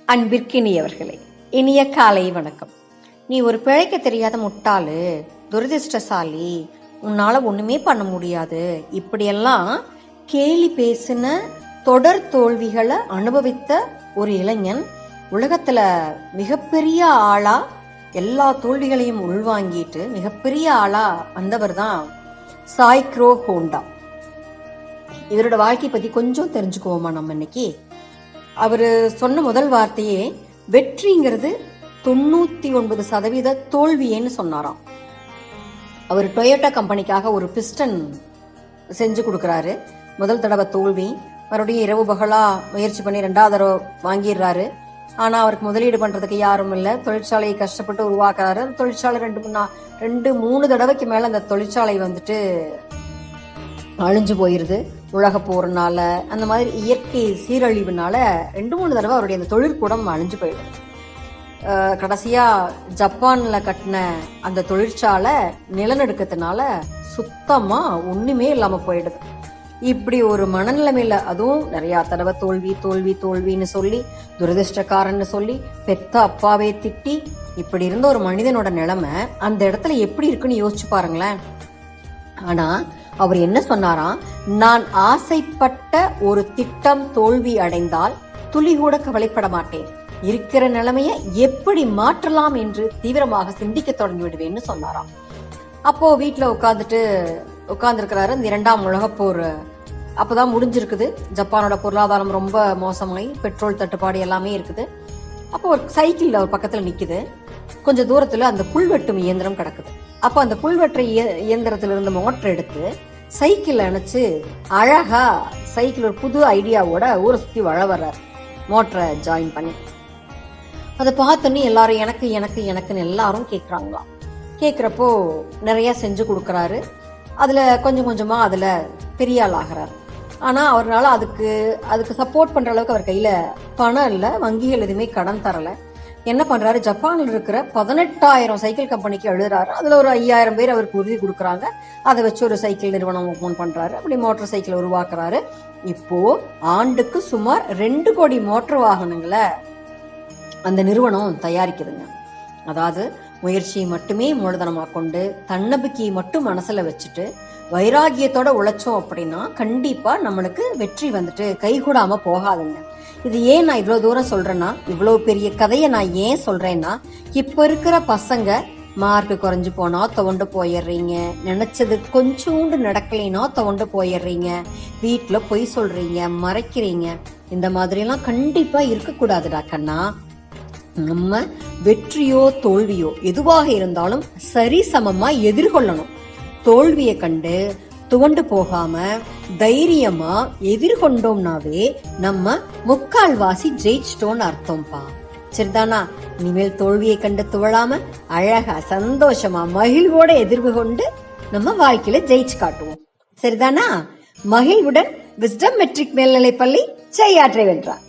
அன்பிற்கினியவர்களே, இனிய காலை வணக்கம். நீ ஒரு பிழைக்க தெரியாத முட்டாளு, துரதிர்ஷ்டசாலி, உன்னால ஒண்ணுமே பண்ண முடியாது, இப்படியெல்லாம் கேலி பேசின தொடர் தோல்விகளை அனுபவித்த ஒரு இளைஞன் உலகத்துல மிகப்பெரிய ஆளா எல்லா தோல்விகளையும் உள்வாங்கிட்டு மிகப்பெரிய ஆளா வந்தவர் தான் சாய்க்ரோ ஹோண்டா. இவரோட வாழ்க்கை பத்தி கொஞ்சம் தெரிஞ்சுக்குவோமா நம்ம இன்னைக்கு. அவரு சொன்ன முதல் வார்த்தையே வெற்றிங்கிறது 99% தோல்வியேன்னு சொன்னாராம். அவர் டொயோட்டா கம்பெனிக்காக ஒரு பிஸ்டன் செஞ்சு கொடுக்கறாரு. முதல் தடவை தோல்வி, மறுபடியும் இரவு பகலா முயற்சி பண்ணி 2வது தடவை வாங்கிடுறாரு. ஆனா அவருக்கு முதலீடு பண்றதுக்கு யாரும் இல்லை. தொழிற்சாலையை கஷ்டப்பட்டு உருவாக்குறாரு. தொழிற்சாலை 2-3 தடவைக்கு மேல அந்த தொழிற்சாலை அழிஞ்சு போயிருது. உலக போறனால, அந்த மாதிரி இயற்கை சீரழிவுனால 2-3 தடவை அவருடைய அந்த தொழிற்கூடம் அழிஞ்சு போயிடுது. கடைசியா ஜப்பான்ல கட்டின அந்த தொழிற்சாலை நிலநடுக்கத்தினால சுத்தமா ஒண்ணுமே இல்லாம போயிடுது. இப்படி ஒரு மனநிலைமையில, அதுவும் நிறைய தடவை தோல்வி தோல்வி தோல்வின்னு சொல்லி, துரதிருஷ்டக்காரன்னு சொல்லி, பெத்த அப்பாவே திட்டி, இப்படி இருந்த ஒரு மனிதனோட நிலைமை அந்த இடத்துல எப்படி இருக்குன்னு யோசிச்சு பாருங்களேன். ஆனா அவர் என்ன சொன்னாராம், நான் ஆசைப்பட்ட ஒரு திட்டம் தோல்வி அடைந்தால் துளி கூட கவலைப்பட மாட்டேன், இருக்கிற நிலைமைய எப்படி மாற்றலாம் என்று தீவிரமாக சிந்திக்க தொடங்கி விடுவேன்னு சொன்னாராம். அப்போ வீட்டுல உட்கார்ந்துருக்கிறாரு. இந்த 2ஆம் உலகப் போர் அப்பதான் முடிஞ்சிருக்குது. ஜப்பானோட பொருளாதாரம் ரொம்ப மோசமாயி பெட்ரோல் தட்டுப்பாடு எல்லாமே இருக்குது. அப்போ ஒரு சைக்கிள் அவர் பக்கத்துல நிக்குது. கொஞ்ச தூரத்துல அந்த புல்வெட்டும் இயந்திரம் கிடக்குது. அப்போ அந்த புல்வெற்ற இயந்திரத்துல இருந்து மோட்டர் எடுத்து சைக்கிள் அணைச்சு அழகா சைக்கிள் ஒரு புது ஐடியாவோட ஊரை சுத்தி வர்றாரு, மோட்டரை ஜாயின் பண்ணி. அதை பார்த்தோன்னே எல்லாரும் எனக்கு எனக்கு எனக்குன்னு எல்லாரும் கேட்கறாங்களாம். கேட்கிறப்போ நிறைய செஞ்சு கொடுக்கறாரு. அதுல கொஞ்சம் கொஞ்சமா அதுல பெரிய ஆள் ஆகிறாரு. ஆனா அவரால் அதுக்கு சப்போர்ட் பண்ற அளவுக்கு அவர் கையில பணம் இல்லை, வங்கிகள் எதுவுமே கடன் தரல. என்ன பண்றாரு, ஜப்பான்ல இருக்கிற 18,000 சைக்கிள் கம்பெனிக்கு எழுதுறாரு. அதுல ஒரு 5,000 பேர் அவருக்கு உறுதி கொடுக்குறாங்க. அதை வச்சு ஒரு சைக்கிள் நிறுவனம் ஓபன் பண்றாரு. அப்படி மோட்டார் சைக்கிள் உருவாக்குறாரு. இப்போ ஆண்டுக்கு சுமார் 2 கோடி மோட்டார் வாகனங்களை அந்த நிறுவனம் தயாரிக்குதுங்க. அதாவது முயற்சியை மட்டுமே மூலதனமா கொண்டு, தன்னம்பிக்கையை மட்டும் மனசுல வச்சுட்டு, வைராகியத்தோட உழைச்சோம் அப்படின்னா கண்டிப்பா நம்மளுக்கு வெற்றி கைகூடாம போகாதுங்க. இது ஏன் நான் இவ்வளவு தூரம் சொல்றேன்னா, இவ்வளவு பெரிய கதையை நான் ஏன் சொல்றேன்னா, இப்ப இருக்கிற பசங்க மார்க் குறைஞ்சு போனா துவண்டு போயிடுறீங்க, நினைச்சது கொஞ்சோண்டு நடக்கலைன்னா துவண்டு போயிடுறீங்க, வீட்டுல பொய் சொல்றீங்க, மறைக்கிறீங்க. இந்த மாதிரி எல்லாம் கண்டிப்பா இருக்கக்கூடாதுடா கண்ணா. நம்ம வெற்றியோ தோல்வியோ எதுவாக இருந்தாலும் சரி சமமா எதிர்கொள்ளணும். தோல்வியை கண்டு துவண்டு போகாம தைரியமா எதிர்கொண்டோம்னாவே நம்ம 3/4 ஜெயிச்சிட்டோம்னு அர்த்தம்பா. சரிதானா? இனிமேல் தோல்வியை கண்டு துவளாம அழகா சந்தோஷமா மகிழ்வோட எதிர்வு கொண்டு நம்ம வாழ்க்கையில ஜெயிச்சு காட்டுவோம். சரிதானா? மகிழ்வுடன் விஸ்டம் மெட்ரிக் மேல்நிலைப்பள்ளி செய்யாற்றை வென்றார்.